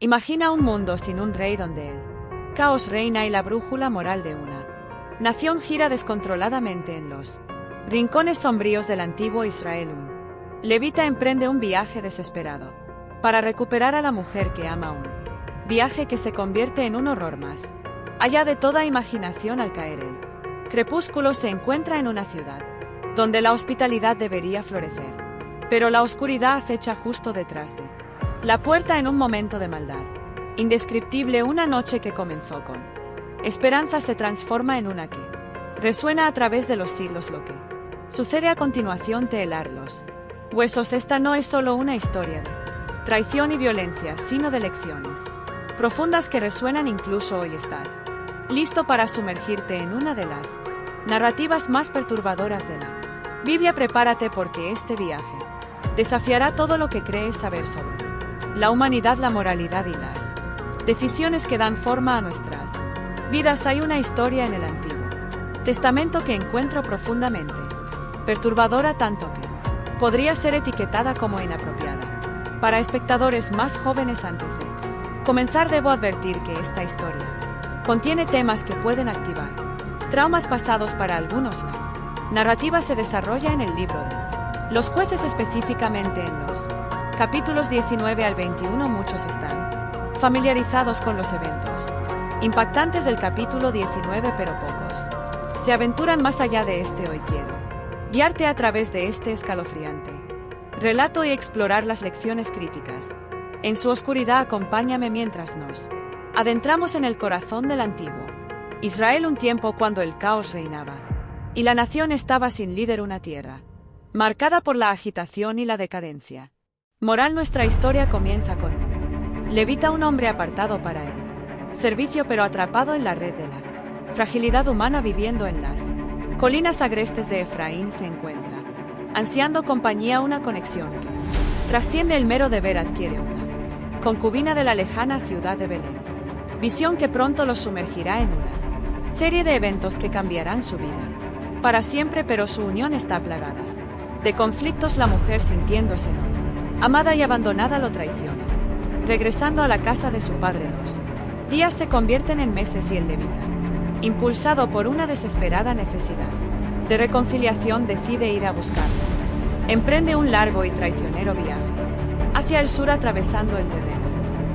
Imagina un mundo sin un rey donde el caos reina y la brújula moral de una nación gira descontroladamente en los rincones sombríos del antiguo Israel. Un levita emprende un viaje desesperado para recuperar a la mujer que ama, un viaje que se convierte en un horror más allá de toda imaginación. Al caer el crepúsculo se encuentra en una ciudad donde la hospitalidad debería florecer, pero la oscuridad acecha justo detrás de la puerta. En un momento de maldad indescriptible, una noche que comenzó con esperanza se transforma en una que resuena a través de los siglos. Lo que sucede a continuación te helar los huesos. Esta no es solo una historia de traición y violencia, sino de lecciones profundas que resuenan incluso hoy. ¿Estás listo para sumergirte en una de las narrativas más perturbadoras de la Biblia? Prepárate, porque este viaje desafiará todo lo que crees saber sobre la humanidad, la moralidad y las decisiones que dan forma a nuestras vidas. Hay una historia en el Antiguo Testamento que encuentro profundamente perturbadora, tanto que podría ser etiquetada como inapropiada para espectadores más jóvenes. Antes de comenzar, debo advertir que esta historia contiene temas que pueden activar traumas pasados para algunos. La narrativa se desarrolla en el libro de los Jueces, específicamente en los capítulos 19 al 21. Muchos están familiarizados con los eventos impactantes del capítulo 19, pero pocos se aventuran más allá de este. Hoy quiero guiarte a través de este escalofriante relato y explorar las lecciones críticas en su oscuridad. Acompáñame mientras nos adentramos en el corazón del antiguo Israel, un tiempo cuando el caos reinaba y la nación estaba sin líder, una tierra marcada por la agitación y la decadencia moral. Nuestra historia comienza con un levita, un hombre apartado para el servicio, pero atrapado en la red de la fragilidad humana. Viviendo en las colinas agrestes de Efraín, se encuentra ansiando compañía, una conexión que trasciende el mero deber. Adquiere una concubina de la lejana ciudad de Belén, visión que pronto los sumergirá en una serie de eventos que cambiarán su vida para siempre, pero su unión está plagada de conflictos. La mujer, sintiéndose no amada y abandonada, lo traiciona, regresando a la casa de su padre. Los días se convierten en meses y el levita, impulsado por una desesperada necesidad de reconciliación, decide ir a buscarla. Emprende un largo y traicionero viaje hacia el sur, atravesando el terreno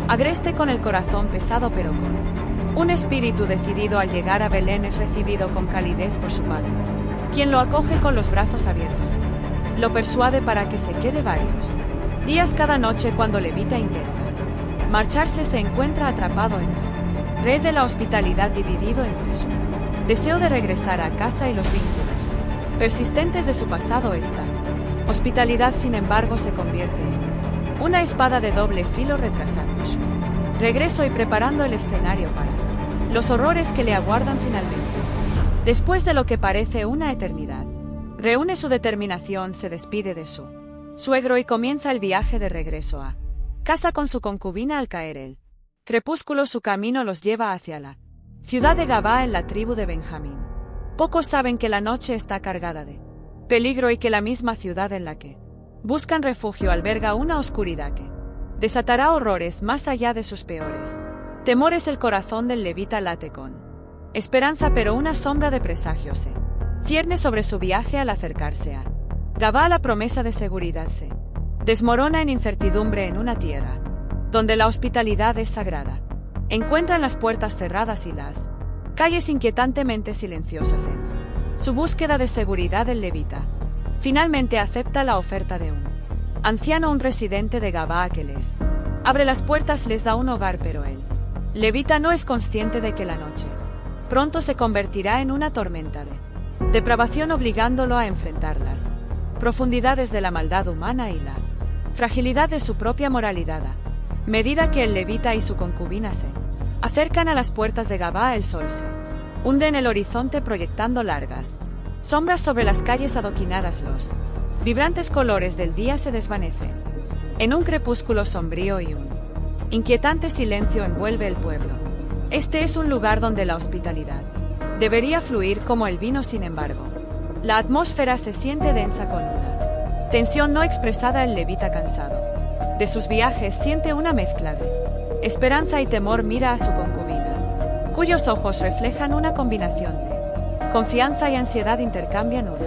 agreste con el corazón pesado, pero con un espíritu decidido. Al llegar a Belén es recibido con calidez por su padre, quien lo acoge con los brazos abiertos y lo persuade para que se quede varios días. Cada noche, cuando levita intenta marcharse, se encuentra atrapado en la red de la hospitalidad, dividido entre su deseo de regresar a casa y los vínculos persistentes de su pasado. Esta hospitalidad, sin embargo, se convierte en una espada de doble filo, retrasando su regreso y preparando el escenario para los horrores que le aguardan finalmente. Después de lo que parece una eternidad, reúne su determinación, se despide de su suegro y comienza el viaje de regreso a casa con su concubina. Al caer el crepúsculo, su camino los lleva hacia la ciudad de Gabá, en la tribu de Benjamín. Pocos saben que la noche está cargada de peligro y que la misma ciudad en la que buscan refugio alberga una oscuridad que desatará horrores más allá de sus peores temores. El corazón del levita late con esperanza, pero una sombra de presagio se cierne sobre su viaje. Al acercarse a Gabá, la promesa de seguridad se desmorona en incertidumbre. En una tierra donde la hospitalidad es sagrada, encuentran las puertas cerradas y las calles inquietantemente silenciosas. En su búsqueda de seguridad, el levita finalmente acepta la oferta de un anciano, un residente de Gabá, que les abre las puertas, les da un hogar, pero el levita no es consciente de que la noche pronto se convertirá en una tormenta de depravación, obligándolo a enfrentar las profundidades de la maldad humana y la fragilidad de su propia moralidad. A medida que el levita y su concubina se acercan a las puertas de Gabá, el sol se hunde en el horizonte, proyectando largas sombras sobre las calles adoquinadas. Los vibrantes colores del día se desvanecen en un crepúsculo sombrío y un inquietante silencio envuelve el pueblo. Este es un lugar donde la hospitalidad debería fluir como el vino. Sin embargo, la atmósfera se siente densa con una tensión no expresada. El levita, cansado de sus viajes, siente una mezcla de esperanza y temor mira a su concubina, cuyos ojos reflejan una combinación de confianza y ansiedad intercambian una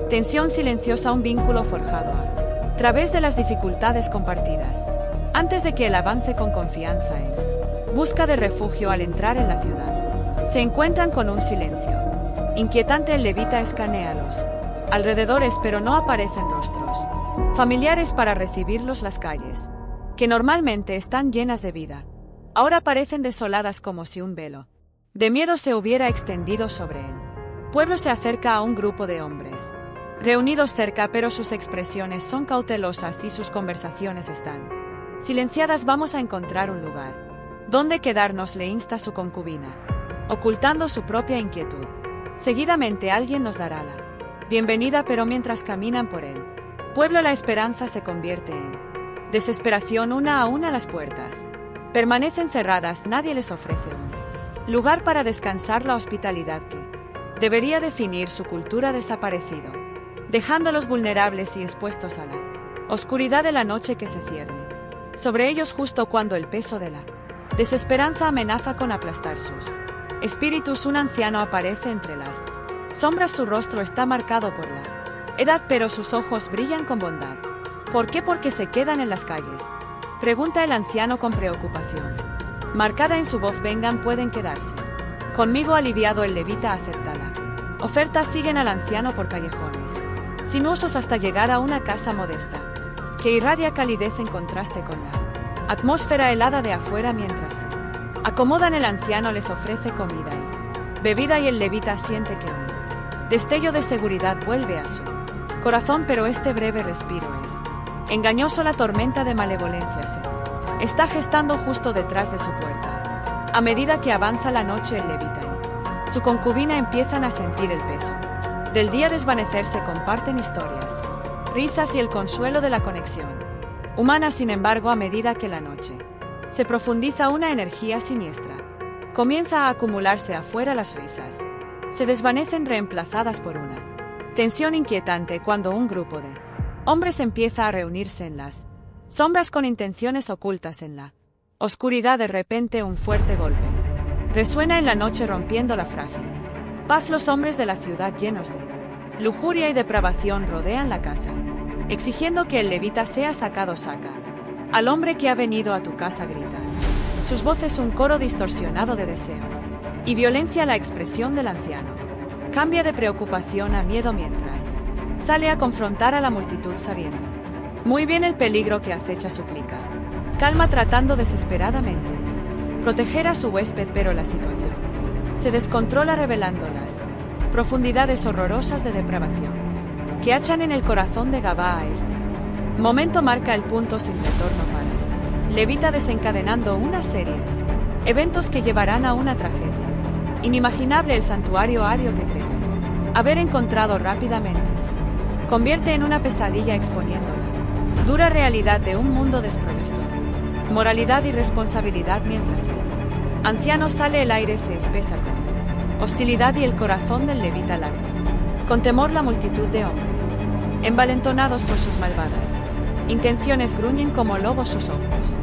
tensión silenciosa, un vínculo forjado a través de las dificultades compartidas, antes de que él avance con confianza en busca de refugio. Al entrar en la ciudad, se encuentran con un silencio inquietante. El levita escanea los alrededores, pero no aparecen rostros familiares para recibirlos. Las calles, que normalmente están llenas de vida, ahora parecen desoladas, como si un velo de miedo se hubiera extendido sobre el pueblo. Se acerca a un grupo de hombres reunidos cerca, pero sus expresiones son cautelosas y sus conversaciones están silenciadas. Vamos a encontrar un lugar donde quedarnos, le insta su concubina, ocultando su propia inquietud. Seguidamente alguien nos dará la bienvenida, pero mientras caminan por el pueblo, la esperanza se convierte en desesperación. Una a una las puertas permanecen cerradas, nadie les ofrece un lugar para descansar. La hospitalidad que debería definir su cultura ha desaparecido, dejándolos vulnerables y expuestos a la oscuridad de la noche que se cierne sobre ellos justo cuando el peso de la desesperanza amenaza con aplastar sus espíritus. Un anciano aparece entre las sombras, su rostro está marcado por la edad, pero sus ojos brillan con bondad. ¿Por qué? ¿Porque se quedan en las calles?, pregunta el anciano con preocupación marcada en su voz. Vengan, pueden quedarse conmigo. Aliviado, el levita acepta la oferta. Siguen al anciano por callejones sinuosos hasta llegar a una casa modesta que irradia calidez en contraste con la atmósfera helada de afuera. Mientras se acomodan, el anciano les ofrece comida y bebida y el levita siente que un destello de seguridad vuelve a su corazón, pero este breve respiro es engañoso. La tormenta de malevolencia se está gestando justo detrás de su puerta. A medida que avanza la noche, el levita y su concubina empiezan a sentir el peso del día desvanecerse. Comparten historias, risas y el consuelo de la conexión humana. Sin embargo, a medida que la noche se profundiza, una energía siniestra comienza a acumularse afuera. Las risas se desvanecen, reemplazadas por una tensión inquietante, cuando un grupo de hombres empieza a reunirse en las sombras con intenciones ocultas en la oscuridad. De repente, un fuerte golpe resuena en la noche, rompiendo la frágil paz. Los hombres de la ciudad, llenos de lujuria y depravación, rodean la casa, exigiendo que el levita sea sacado. Saca al hombre que ha venido a tu casa, grita sus voces, un coro distorsionado de deseo y violencia. La expresión del anciano cambia de preocupación a miedo mientras sale a confrontar a la multitud, sabiendo muy bien el peligro que acecha. Suplica calma, tratando desesperadamente de proteger a su huésped, pero la situación se descontrola, revelando las profundidades horrorosas de depravación que achan en el corazón de Gabá. A este momento marca el punto sin retorno para levita, desencadenando una serie de eventos que llevarán a una tragedia inimaginable. El santuario ario que creyó haber encontrado rápidamente se convierte en una pesadilla, exponiendo la dura realidad de un mundo desprovisto de moralidad y responsabilidad. Mientras el anciano sale, el aire se espesa con hostilidad y el corazón del levita late con temor. La multitud de hombres, envalentonados por sus malvadas intenciones, gruñen como lobos, sus ojos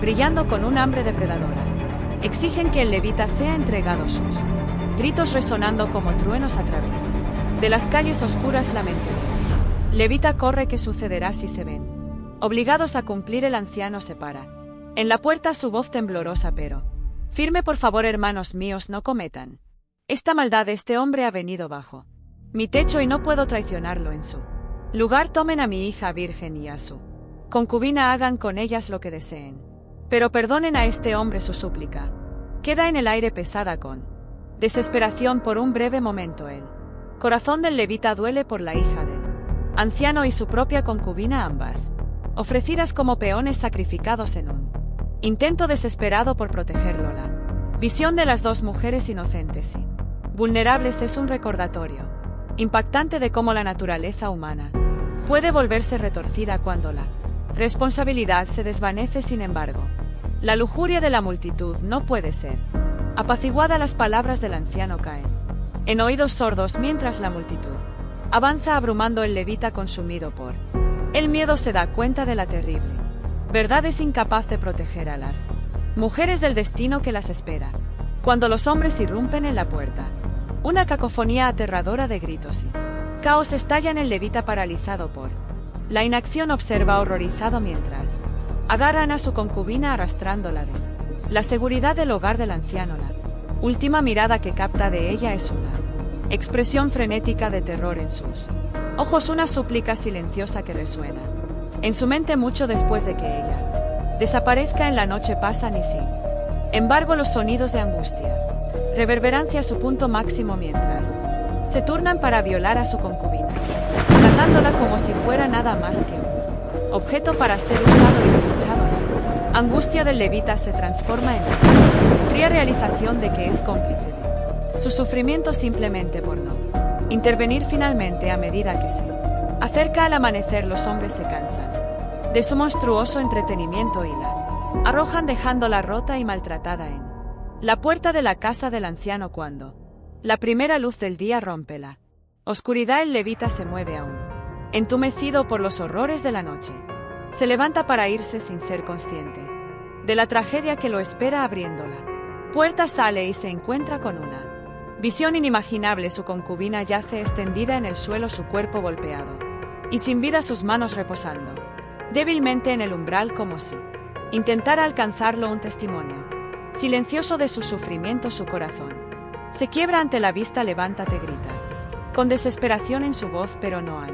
brillando con un hambre depredadora. Exigen que el levita sea entregado, sus gritos resonando como truenos a través de las calles oscuras. La mente del levita corre. ¿Qué sucederá si se ven obligados a cumplir? El anciano se para en la puerta, su voz temblorosa pero firme. Por favor, hermanos míos, no cometan esta maldad. Este hombre ha venido bajo mi techo y no puedo traicionarlo. En su lugar, tomen a mi hija virgen y a su concubina, hagan con ellas lo que deseen, pero perdonen a este hombre. Su súplica queda en el aire, pesada con desesperación. Por un breve momento, el corazón del levita duele por la hija del anciano y su propia concubina, ambas ofrecidas como peones sacrificados en un intento desesperado por protegerlo. La visión de las dos mujeres inocentes y vulnerables es un recordatorio impactante de cómo la naturaleza humana puede volverse retorcida cuando la responsabilidad se desvanece. Sin embargo, la lujuria de la multitud no puede ser apaciguada. Las palabras del anciano caen en oídos sordos mientras la multitud avanza, abrumando. El levita, consumido por el miedo, se da cuenta de la terrible verdad. Es incapaz de proteger a las mujeres del destino que las espera. Cuando los hombres irrumpen en la puerta, una cacofonía aterradora de gritos y caos estalla en el levita paralizado por la inacción. Observa horrorizado mientras agarran a su concubina arrastrándola de la seguridad del hogar del anciano. La última mirada que capta de ella es una expresión frenética de terror en sus ojos, una súplica silenciosa que resuena en su mente mucho después de que ella desaparezca en la noche. Pasan y sin embargo los sonidos de angustia reverberan hacia su punto máximo mientras se turnan para violar a su concubina, tratándola como si fuera nada más que un objeto para ser usado y desechado. La angustia del levita se transforma en la fría realización de que es cómplice de su sufrimiento simplemente por no intervenir. Finalmente, a medida que se acerca al amanecer, los hombres se cansan de su monstruoso entretenimiento y la arrojan dejándola rota y maltratada en la puerta de la casa del anciano. Cuando la primera luz del día rompe la oscuridad, el levita se mueve aún entumecido por los horrores de la noche. Se levanta para irse sin ser consciente de la tragedia que lo espera. Abriendo la puerta sale y se encuentra con una visión inimaginable. Su concubina yace extendida en el suelo, su cuerpo golpeado y sin vida, sus manos reposando débilmente en el umbral como si intentara alcanzarlo. Un testimonio silencioso de su sufrimiento. Su corazón se quiebra ante la vista. Levántate, grita con desesperación en su voz, pero no hay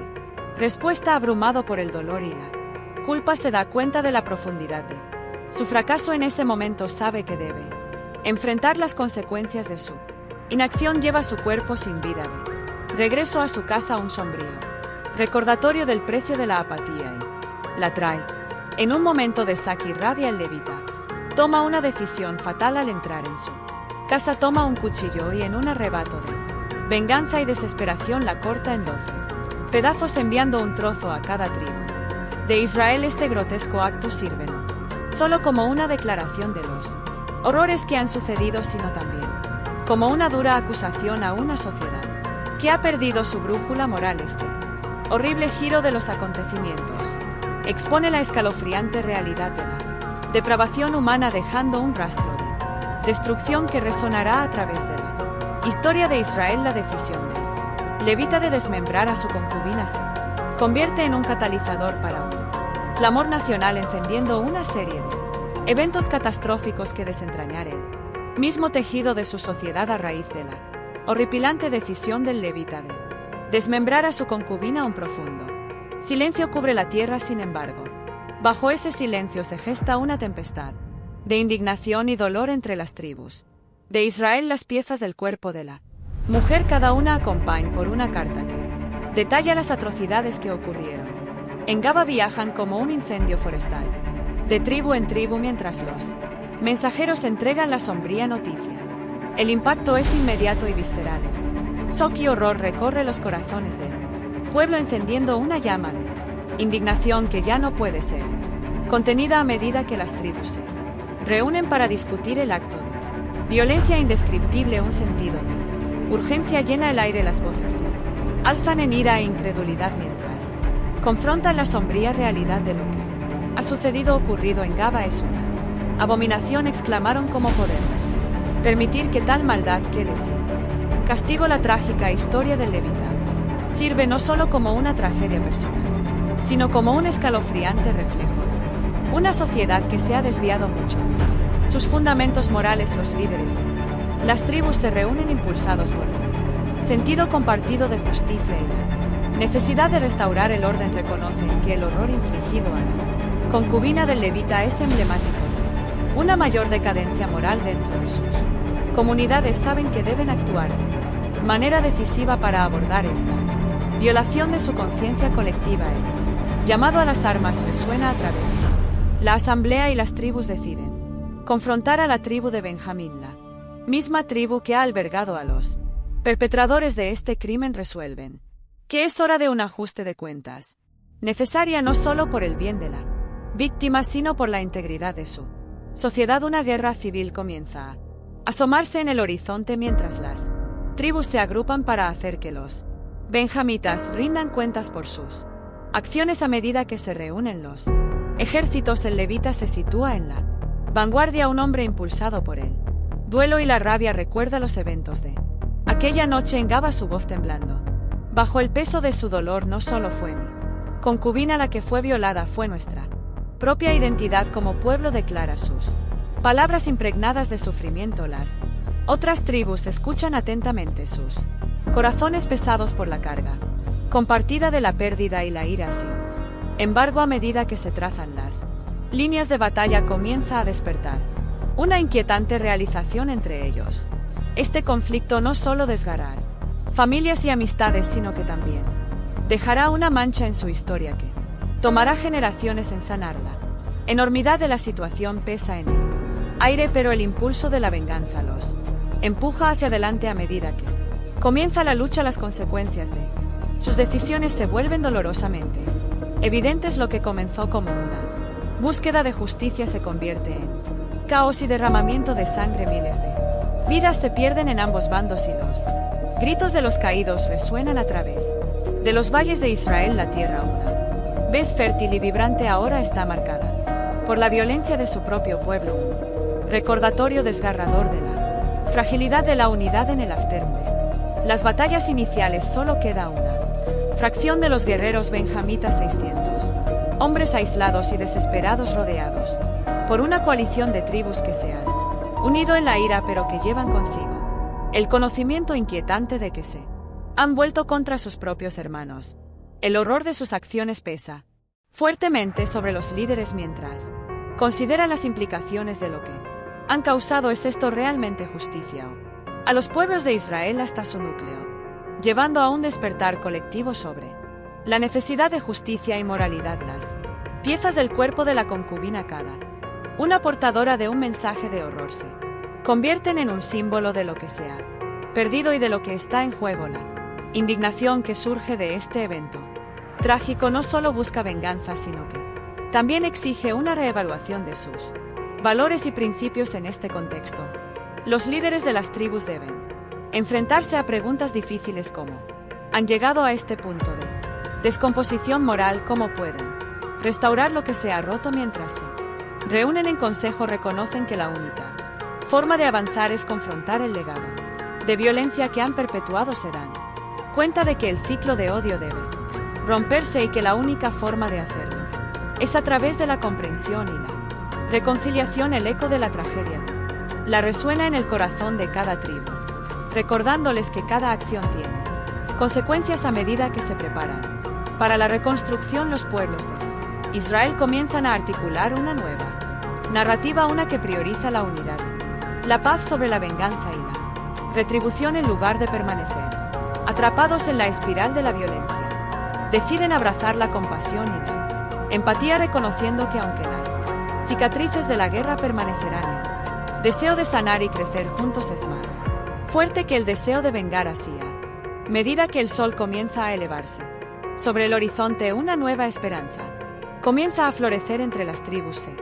respuesta. Abrumado por el dolor y la culpa, se da cuenta de la profundidad de su fracaso. En ese momento sabe que debe enfrentar las consecuencias de su inacción. Lleva su cuerpo sin vida de regreso a su casa, un sombrío recordatorio del precio de la apatía, y la trae en un momento de saque y rabia. El levita toma una decisión fatal al entrar en su casa. Toma un cuchillo y en un arrebato de venganza y desesperación la corta en 12 pedazos, enviando un trozo a cada tribu de Israel. Este grotesco acto sirve no solo como una declaración de los horrores que han sucedido, sino también como una dura acusación a una sociedad que ha perdido su brújula moral. Este horrible giro de los acontecimientos expone la escalofriante realidad de la depravación humana, dejando un rastro de destrucción que resonará a través de la historia de Israel. La decisión de levita de desmembrar a su concubina se convierte en un catalizador para un clamor nacional, encendiendo una serie de eventos catastróficos que desentrañar el mismo tejido de su sociedad a raíz de la horripilante decisión del levita de desmembrar a su concubina. Un profundo silencio cubre la tierra. Sin embargo, bajo ese silencio se gesta una tempestad de indignación y dolor entre las tribus de Israel. Las piezas del cuerpo de la mujer, cada una acompañada por una carta que detalla las atrocidades que ocurrieron en Gaba, viajan como un incendio forestal de tribu en tribu mientras los mensajeros entregan la sombría noticia. El impacto es inmediato y visceral. El shock y horror recorre los corazones del pueblo, encendiendo una llama de indignación que ya no puede ser contenida a medida que las tribus se reúnen para discutir el acto de violencia indescriptible. Un sentido de urgencia llena el aire. Las voces se alzan en ira e incredulidad mientras confrontan la sombría realidad de lo que ha sucedido. Ocurrido en Gaba es una abominación, exclamaron. ¿Cómo podemos permitir que tal maldad quede sin castigo? La trágica historia del levita sirve no solo como una tragedia personal, sino como un escalofriante reflejo de una sociedad que se ha desviado mucho de sus fundamentos morales. Los líderes de las tribus se reúnen impulsados por un sentido compartido de justicia y la necesidad de restaurar el orden. Reconocen que el horror infligido a la concubina del levita es emblemático de una mayor decadencia moral dentro de sus comunidades. Saben que deben actuar de manera decisiva para abordar esta violación de su conciencia colectiva. El llamado a las armas resuena a través de la asamblea y las tribus deciden confrontar a la tribu de Benjamín. La misma tribu que ha albergado a los perpetradores de este crimen resuelven que es hora de un ajuste de cuentas, necesaria no solo por el bien de la víctima sino por la integridad de su sociedad. Una guerra civil comienza a asomarse en el horizonte mientras las tribus se agrupan para hacer que los benjamitas rindan cuentas por sus acciones. A medida que se reúnen los ejércitos, el levita se sitúa en la Vanguardia un hombre impulsado por él. Duelo y la rabia recuerda los eventos de aquella noche en Gaba, su voz temblando. Bajo el peso de su dolor no solo fue mi concubina la que fue violada, fue nuestra propia identidad como pueblo, declara sus palabras impregnadas de sufrimiento. Las otras tribus escuchan atentamente, sus corazones pesados por la carga compartida de la pérdida y la ira. Sin embargo, a medida que se trazan las líneas de batalla, comienza a despertar una inquietante realización entre ellos. Este conflicto no solo desgarrará familias y amistades, sino que también dejará una mancha en su historia que tomará generaciones en sanarla. Enormidad de la situación pesa en el aire, pero el impulso de la venganza los empuja hacia adelante a medida que comienza la lucha. Las consecuencias de sus decisiones se vuelven dolorosamente evidentes. Lo que comenzó como una búsqueda de justicia se convierte en caos y derramamiento de sangre. Miles de vidas se pierden en ambos bandos y los gritos de los caídos resuenan a través de los valles de Israel. La tierra, una vez fértil y vibrante, ahora está marcada por la violencia de su propio pueblo, un recordatorio desgarrador de la fragilidad de la unidad en el aftermath. Las batallas iniciales, solo queda una fracción de los guerreros benjamitas, 600 hombres aislados y desesperados, rodeados por una coalición de tribus que se han unido en la ira, pero que llevan consigo el conocimiento inquietante de que se han vuelto contra sus propios hermanos. El horror de sus acciones pesa fuertemente sobre los líderes mientras consideran las implicaciones de lo que han causado. ¿Es esto realmente justicia a los pueblos de Israel hasta su núcleo, llevando a un despertar colectivo sobre la necesidad de justicia y moralidad? Las piezas del cuerpo de la concubina, cada una portadora de un mensaje de horror, se convierten en un símbolo de lo que se ha perdido y de lo que está en juego. La indignación que surge de este evento trágico no solo busca venganza, sino que también exige una reevaluación de sus valores y principios. En este contexto, los líderes de las tribus deben enfrentarse a preguntas difíciles como: ¿han llegado a este punto de descomposición moral? ¿Cómo pueden restaurar lo que se ha roto? Mientras se reúnen en consejo, reconocen que la única forma de avanzar es confrontar el legado de violencia que han perpetuado. Se dan cuenta de que el ciclo de odio debe romperse y que la única forma de hacerlo es a través de la comprensión y la reconciliación. El eco de la tragedia la resuena en el corazón de cada tribu, recordándoles que cada acción tiene consecuencias a medida que se preparan para la reconstrucción. Los pueblos de Israel comienzan a articular una nueva narrativa, una que prioriza la unidad, la paz sobre la venganza y la retribución en lugar de permanecer atrapados en la espiral de la violencia. Deciden abrazar la compasión y la empatía, reconociendo que aunque las cicatrices de la guerra permanecerán, el deseo de sanar y crecer juntos es más fuerte que el deseo de vengar. Así, a medida que el sol comienza a elevarse sobre el horizonte, una nueva esperanza comienza a florecer entre las tribus. Se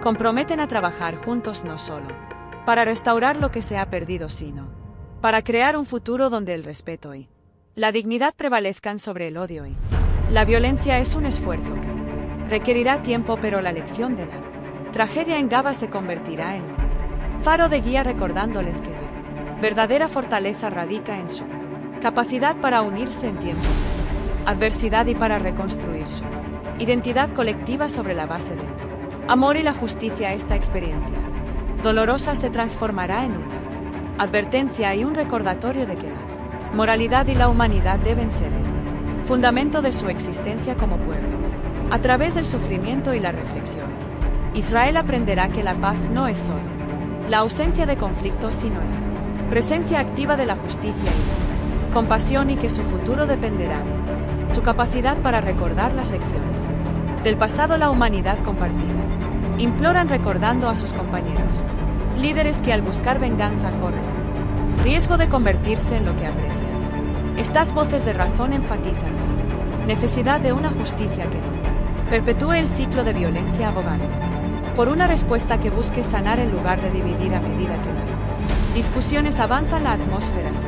comprometen a trabajar juntos, no solo para restaurar lo que se ha perdido, sino para crear un futuro donde el respeto y la dignidad prevalezcan sobre el odio y la violencia. Es un esfuerzo que requerirá tiempo, pero la lección de la tragedia en Gaba se convertirá en un faro de guía, recordándoles que la verdadera fortaleza radica en su capacidad para unirse en tiempos de adversidad y para reconstruir su identidad colectiva sobre la base del amor y la justicia. Esta experiencia dolorosa se transformará en una advertencia y un recordatorio de que la moralidad y la humanidad deben ser el fundamento de su existencia como pueblo. A través del sufrimiento y la reflexión, Israel aprenderá que la paz no es solo la ausencia de conflicto, sino la presencia activa de la justicia y la compasión, y que su futuro dependerá de su capacidad para recordar las lecciones del pasado. La humanidad compartida imploran, recordando a sus compañeros líderes que al buscar venganza corren el riesgo de convertirse en lo que aprecian. Estas voces de razón enfatizan la necesidad de una justicia que no perpetúe el ciclo de violencia, abogando por una respuesta que busque sanar en lugar de dividir. A medida que las discusiones avanzan, la atmósfera se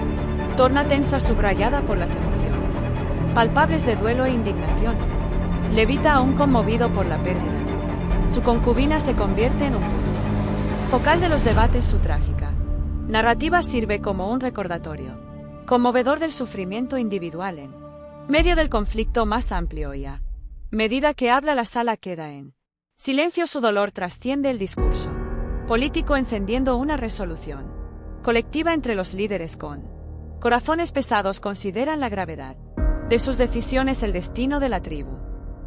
torna tensa, subrayada por las emociones palpables de duelo e indignación. Levita, aún conmovido por la pérdida, su concubina se convierte en un punto Focal de los debates, su trágica narrativa sirve como un recordatorio conmovedor del sufrimiento individual en medio del conflicto más amplio y a medida que habla la sala queda en silencio, su dolor trasciende el discurso político, encendiendo una resolución colectiva entre los líderes con corazones pesados. Consideran la gravedad de sus decisiones. El destino de la tribu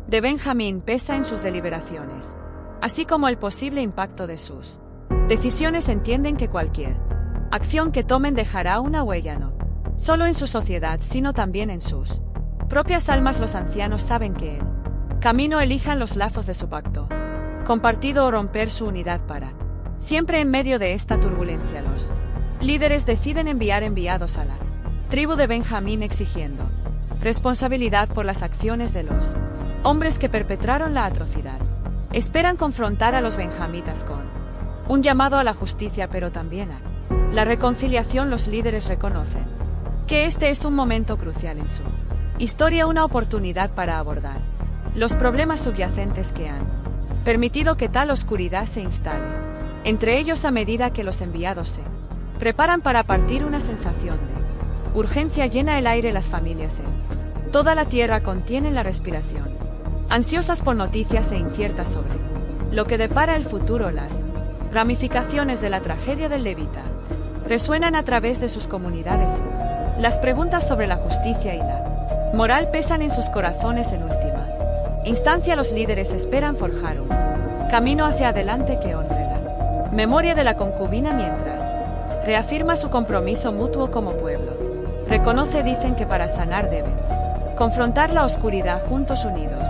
de Benjamín pesa en sus deliberaciones, así como el posible impacto de sus decisiones. Entienden que cualquier acción que tomen dejará una huella no solo en su sociedad, sino también en sus propias almas. Los ancianos saben que el camino elijan los lazos de su pacto compartido o romper su unidad para siempre. En medio de esta turbulencia, los líderes deciden enviar enviados a la tribu de Benjamín exigiendo responsabilidad por las acciones de los hombres que perpetraron la atrocidad. Esperan confrontar a los benjamitas con un llamado a la justicia, pero también a la reconciliación. Los líderes reconocen que este es un momento crucial en su historia, una oportunidad para abordar los problemas subyacentes que han permitido que tal oscuridad se instale entre ellos. A medida que los enviados se preparan para partir, una sensación de urgencia llena el aire. Las familias en toda la tierra contienen la respiración, ansiosas por noticias e inciertas sobre lo que depara el futuro. Las ramificaciones de la tragedia del levita resuenan a través de sus comunidades y las preguntas sobre la justicia y la moral pesan en sus corazones. En última instancia, los líderes esperan forjar un camino hacia adelante que honre la memoria de la concubina mientras reafirma su compromiso mutuo como pueblo. Reconoce, dicen, que para sanar deben confrontar la oscuridad juntos, unidos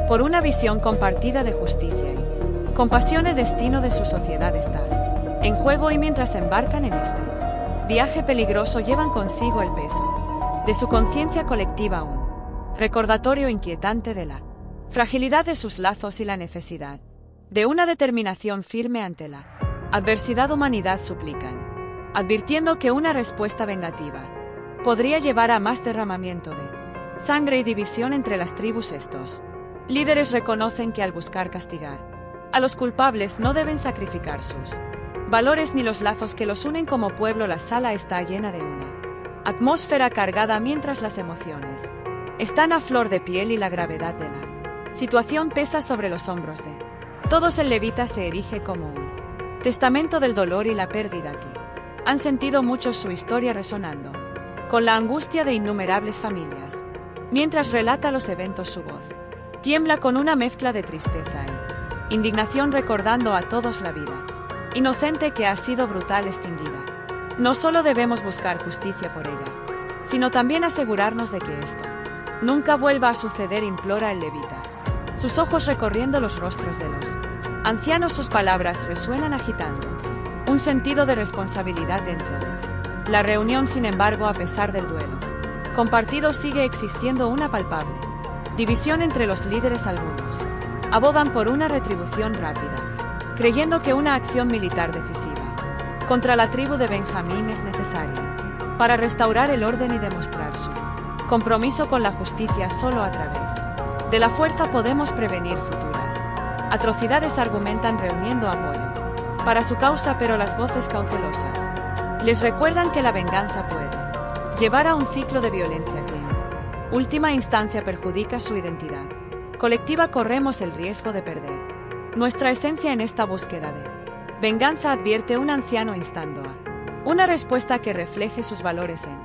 por una visión compartida de justicia y compasión. El destino de su sociedad está en juego, y mientras embarcan en este viaje peligroso llevan consigo el peso de su conciencia colectiva, un recordatorio inquietante de la fragilidad de sus lazos y la necesidad de una determinación firme ante la adversidad. Humanidad suplican, advirtiendo que una respuesta vengativa podría llevar a más derramamiento de sangre y división entre las tribus. Estos líderes reconocen que al buscar castigar a los culpables no deben sacrificar sus valores ni los lazos que los unen como pueblo. La sala está llena de una atmósfera cargada mientras las emociones están a flor de piel y la gravedad de la situación pesa sobre los hombros de todos. El levita se erige como un testamento del dolor y la pérdida que han sentido muchos, su historia resonando con la angustia de innumerables familias. Mientras relata los eventos, su voz tiembla con una mezcla de tristeza e indignación, recordando a todos la vida inocente que ha sido brutal extinguida. No solo debemos buscar justicia por ella, sino también asegurarnos de que esto nunca vuelva a suceder, implora el levita, sus ojos recorriendo los rostros de los ancianos. Sus palabras resuenan agitando un sentido de responsabilidad dentro de la reunión. Sin embargo, a pesar del duelo compartido, sigue existiendo una palpable división entre los líderes. Algunos abogan por una retribución rápida, creyendo que una acción militar decisiva contra la tribu de Benjamín es necesaria para restaurar el orden y demostrar su compromiso con la justicia. Solo a través de la fuerza podemos prevenir futuras atrocidades, argumentan, reuniendo apoyo para su causa, pero las voces cautelosas les recuerdan que la venganza puede llevar a un ciclo de violencia que, en última instancia, perjudica su identidad colectiva. Corremos el riesgo de perder nuestra esencia en esta búsqueda de venganza, advierte un anciano, instando a una respuesta que refleje sus valores en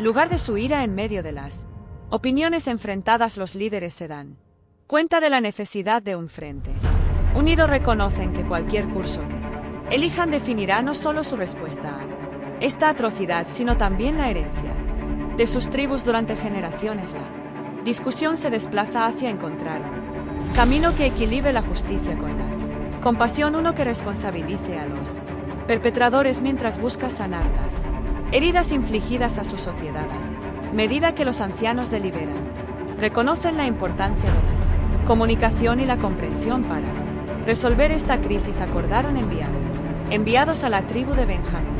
lugar de su ira. En medio de las opiniones enfrentadas, los líderes se dan cuenta de la necesidad de un frente unido. Reconocen que cualquier curso que elijan definirá no solo su respuesta a esta atrocidad, sino también la herencia de sus tribus durante generaciones. La discusión se desplaza hacia encontrar un camino que equilibre la justicia con la compasión, uno que responsabilice a los perpetradores mientras busca sanar las heridas infligidas a su sociedad. A medida que los ancianos deliberan, reconocen la importancia de la comunicación y la comprensión para resolver esta crisis. Acordaron enviar enviados a la tribu de Benjamín,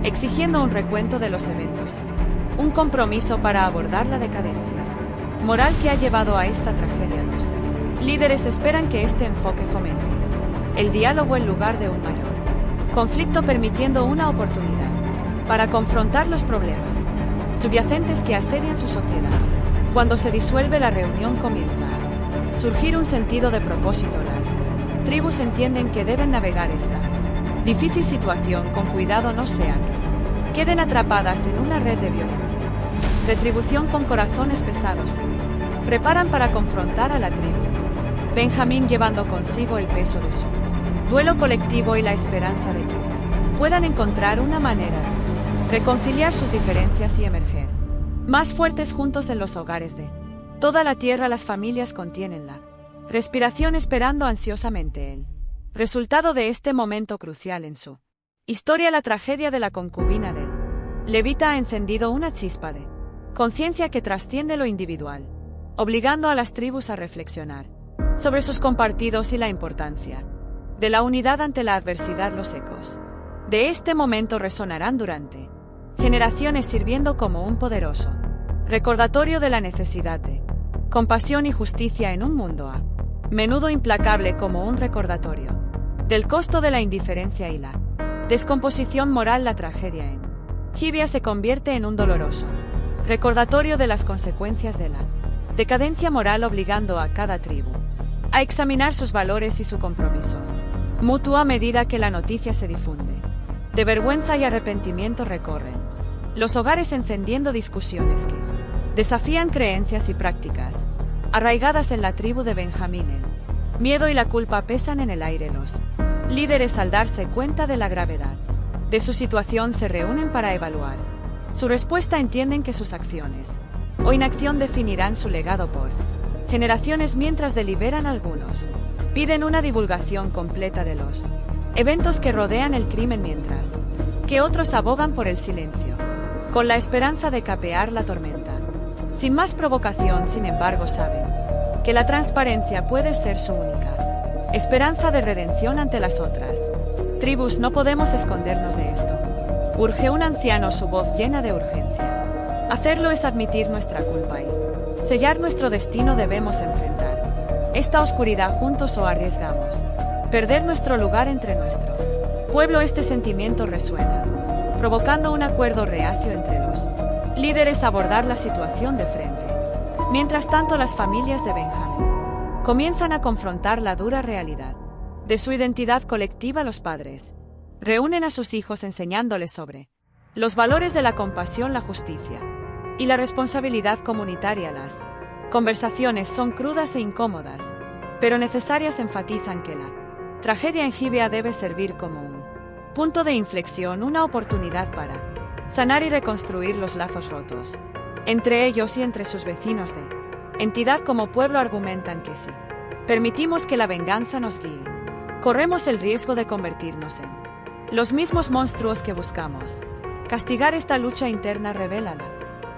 exigiendo un recuento de los eventos y un compromiso para abordar la decadencia moral que ha llevado a esta tragedia. Los líderes esperan que este enfoque fomente el diálogo en lugar de un mayor conflicto permitiendo una oportunidad para confrontar los problemas subyacentes que asedian su sociedad. Cuando se disuelve la reunión comienza a surgir un sentido de propósito. Las tribus entienden que deben navegar esta difícil situación con cuidado, no sea que queden atrapadas en una red de violencia. Retribución con corazones pesados se preparan para confrontar a la tribu de Benjamín, llevando consigo el peso de su duelo colectivo y la esperanza de que puedan encontrar una manera de reconciliar sus diferencias y emerger más fuertes juntos en los hogares de toda la tierra. Las familias contienen la respiración esperando ansiosamente el resultado de este momento crucial en su historia. La tragedia de la concubina del levita ha encendido una chispa de conciencia que trasciende lo individual, obligando a las tribus a reflexionar sobre sus compartidos y la importancia de la unidad ante la adversidad. Los ecos de este momento resonarán durante generaciones, sirviendo como un poderoso recordatorio de la necesidad de compasión y justicia en un mundo a menudo implacable, como un recordatorio del costo de la indiferencia y la descomposición moral. La tragedia en Gibeá se convierte en un doloroso recordatorio de las consecuencias de la decadencia moral, obligando a cada tribu a examinar sus valores y su compromiso mutuo a medida que la noticia se difunde. De vergüenza y arrepentimiento recorren los hogares, encendiendo discusiones que desafían creencias y prácticas arraigadas en la tribu de Benjamín. El miedo y la culpa pesan en el aire. Los líderes, al darse cuenta de la gravedad de su situación, se reúnen para evaluar su respuesta. Entienden que sus acciones o inacción definirán su legado por generaciones. Mientras deliberan, algunos piden una divulgación completa de los eventos que rodean el crimen, mientras que otros abogan por el silencio, con la esperanza de capear la tormenta. Sin más provocación, sin embargo, saben que la transparencia puede ser su única esperanza de redención ante las otras tribus. No podemos escondernos de esto, urge un anciano, su voz llena de urgencia. Hacerlo es admitir nuestra culpa y sellar nuestro destino. Debemos enfrentar esta oscuridad juntos o arriesgamos perder nuestro lugar entre nuestro pueblo. Este sentimiento resuena, provocando un acuerdo reacio entre los líderes a abordar la situación de frente. Mientras tanto, las familias de Benjamín comienzan a confrontar la dura realidad de su identidad colectiva. Los padres reúnen a sus hijos enseñándoles sobre los valores de la compasión, la justicia y la responsabilidad comunitaria. Las conversaciones son crudas e incómodas, pero necesarias. Enfatizan que la tragedia en Gibeá debe servir como un punto de inflexión, una oportunidad para sanar y reconstruir los lazos rotos entre ellos y entre sus vecinos de entidad. Como pueblo argumentan que si permitimos que la venganza nos guíe, corremos el riesgo de convertirnos en los mismos monstruos que buscamos. Castigar esta lucha interna revela la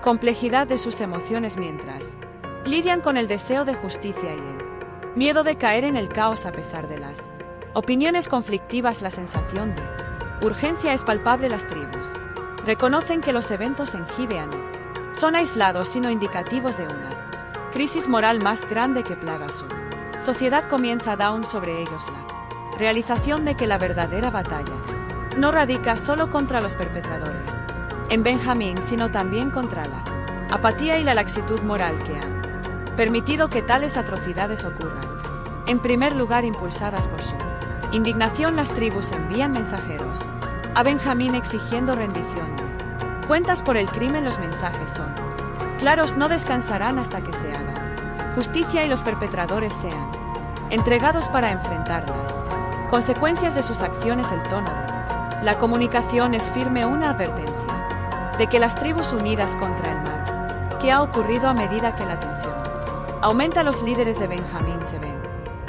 complejidad de sus emociones mientras lidian con el deseo de justicia y el miedo de caer en el caos. A pesar de las opiniones conflictivas, la sensación de urgencia es palpable. Las tribus reconocen que los eventos en Gibeá no son aislados, sino indicativos de una crisis moral más grande que plaga su sociedad. Comienza Dawn sobre ellos la realización de que la verdadera batalla no radica solo contra los perpetradores en Benjamín, sino también contra la apatía y la laxitud moral que han permitido que tales atrocidades ocurran. En primer lugar, impulsadas por su indignación, las tribus envían mensajeros a Benjamín exigiendo rendición de cuentas por el crimen. Los mensajes son claros: no descansarán hasta que se haga justicia y los perpetradores sean entregados para enfrentar las consecuencias de sus acciones. El tono de la comunicación es firme, una advertencia de que las tribus unidas contra el mal que ha ocurrido. A medida que la tensión aumenta, los líderes de Benjamín se ven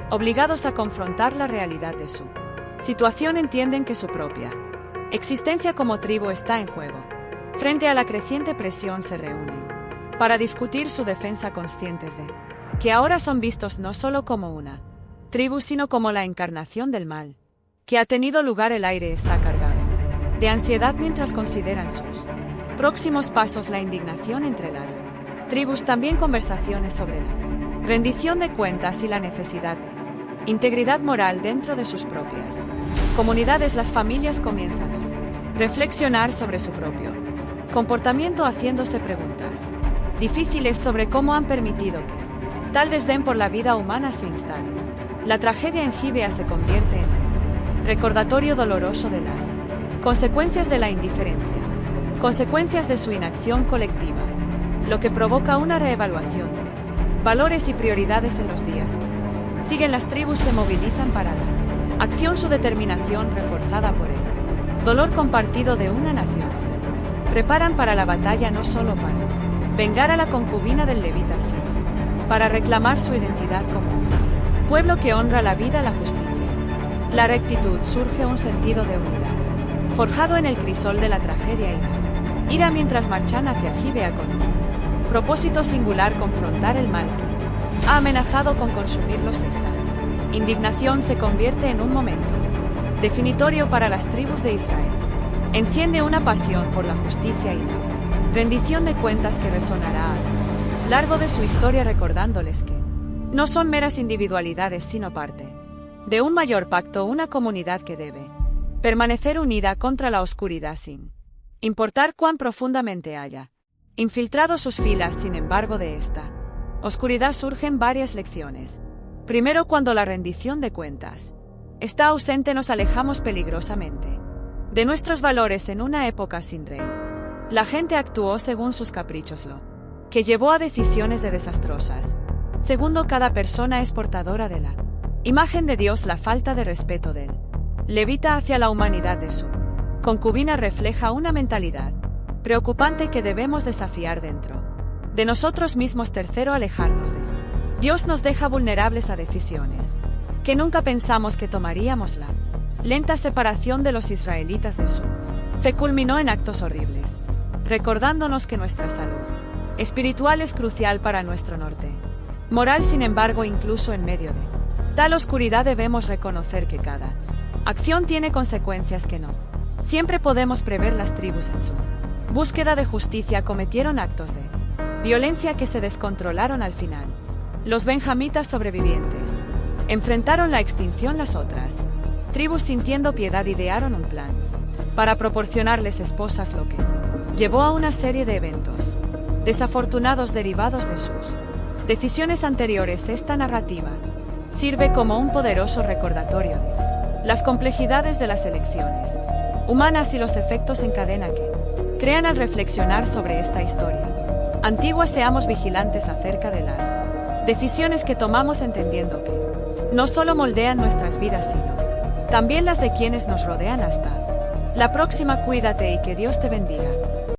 obligados a confrontar la realidad de su situación. Entienden que su propia existencia como tribu está en juego. Frente a la creciente presión, se reúnen para discutir su defensa, conscientes de que ahora son vistos no solo como una tribu, sino como la encarnación del mal que ha tenido lugar. El aire está cargado de ansiedad mientras consideran sus próximos pasos. La indignación entre las tribus, también conversaciones sobre la rendición de cuentas y la necesidad de integridad moral dentro de sus propias comunidades. Las familias comienzan a reflexionar sobre su propio comportamiento, haciéndose preguntas difíciles sobre cómo han permitido que tal desdén por la vida humana se instale. La tragedia en Gibea se convierte en un recordatorio doloroso de las consecuencias de la indiferencia, consecuencias de su inacción colectiva, lo que provoca una reevaluación de valores y prioridades en los días que siguen. Las tribus se movilizan para la acción, su determinación reforzada por el dolor compartido de una nación. Se preparan para la batalla, no solo para vengar a la concubina del levita, sino para reclamar su identidad como un pueblo que honra la vida, la justicia, la rectitud. Surge un sentido de unidad, forjado en el crisol de la tragedia y la ira, mientras marchan hacia Gibea con un propósito singular: confrontar el mal que ha amenazado con consumirlos. Esta indignación se convierte en un momento definitorio para las tribus de Israel. Enciende una pasión por la justicia y la rendición de cuentas que resonará a lo largo de su historia, recordándoles que no son meras individualidades sino parte de un mayor pacto, una comunidad que debe permanecer unida contra la oscuridad sin importar cuán profundamente haya infiltrado sus filas. Sin embargo, de esta oscuridad surgen varias lecciones. Primero, cuando la rendición de cuentas está ausente, nos alejamos peligrosamente de nuestros valores. En una época sin rey, la gente actuó según sus caprichos, lo que llevó a decisiones desastrosas. Segundo, cada persona es portadora de la imagen de Dios. La falta de respeto del levita hacia la humanidad de su concubina refleja una mentalidad preocupante que debemos desafiar dentro de nosotros mismos. Tercero, alejarnos de Dios nos deja vulnerables a decisiones que nunca pensamos que tomaríamos. La lenta separación de los israelitas de su fe culminó en actos horribles, recordándonos que nuestra salud espiritual es crucial para nuestro norte moral. Sin embargo, incluso en medio de tal oscuridad debemos reconocer que cada acción tiene consecuencias que no siempre podemos prever. Las tribus, en su búsqueda de justicia, cometieron actos de violencia que se descontrolaron al final. Los benjamitas sobrevivientes enfrentaron la extinción. Las otras tribus, sintiendo piedad, idearon un plan para proporcionarles esposas, lo que llevó a una serie de eventos desafortunados derivados de sus decisiones anteriores. Esta narrativa sirve como un poderoso recordatorio de las complejidades de las elecciones humanas y los efectos en cadena que crean. Al reflexionar sobre esta historia antigua, seamos vigilantes acerca de las decisiones que tomamos, entendiendo que no solo moldean nuestras vidas, sino también las de quienes nos rodean. Hasta la próxima, cuídate y que Dios te bendiga.